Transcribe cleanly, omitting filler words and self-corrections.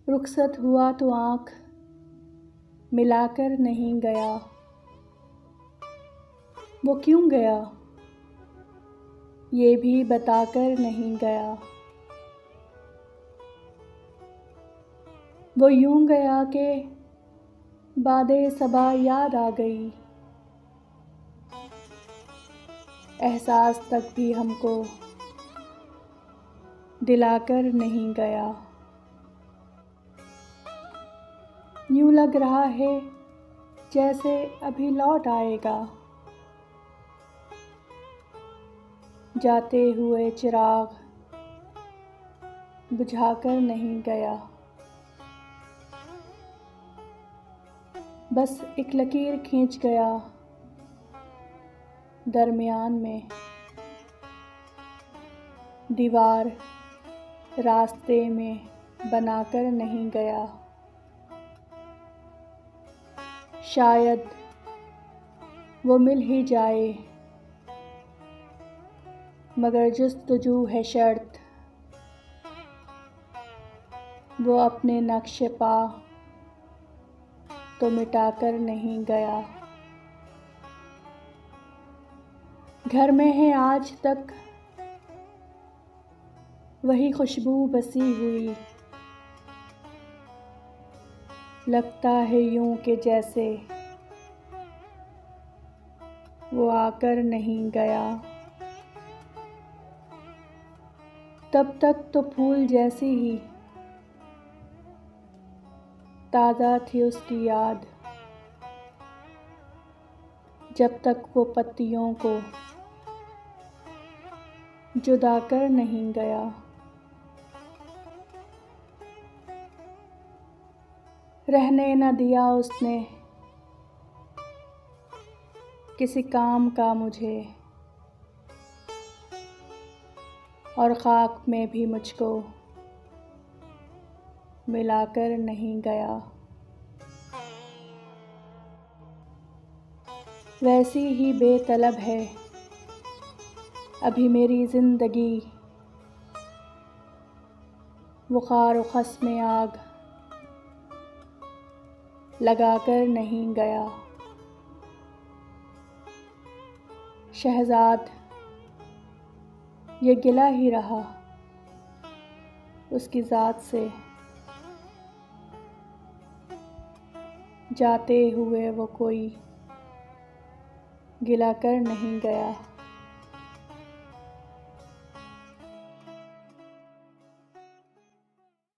रुखसत हुआ तो आँख मिलाकर नहीं गया। वो क्यों गया ये भी बताकर नहीं गया। वो यूं गया कि बादे सबा याद आ गई। एहसास तक भी हमको दिलाकर नहीं गया। यूं लग रहा है जैसे अभी लौट आएगा। जाते हुए चिराग बुझाकर नहीं गया। बस एक लकीर खींच गया दरमियान में। दीवार रास्ते में बनाकर नहीं गया। शायद वो मिल ही जाए, मगर जुस्तजू है शर्त। वो अपने नक्शे पा तो मिटाकर नहीं गया। घर में है आज तक वही खुशबू बसी हुई। लगता है यूं कि जैसे वो आकर नहीं गया। तब तक तो फूल जैसी ही ताज़ा थी उसकी याद, जब तक वो पत्तियों को जुदा कर नहीं गया। रहने न दिया उसने किसी काम का मुझे, और खाक में भी मुझको मिलाकर नहीं गया। वैसी ही बेतलब है अभी मेरी ज़िंदगी। वो ख़ार ख़स में आग लगाकर नहीं गया। शहज़ाद ये गिला ही रहा उसकी ज़ात से। जाते हुए वो कोई गिला कर नहीं गया।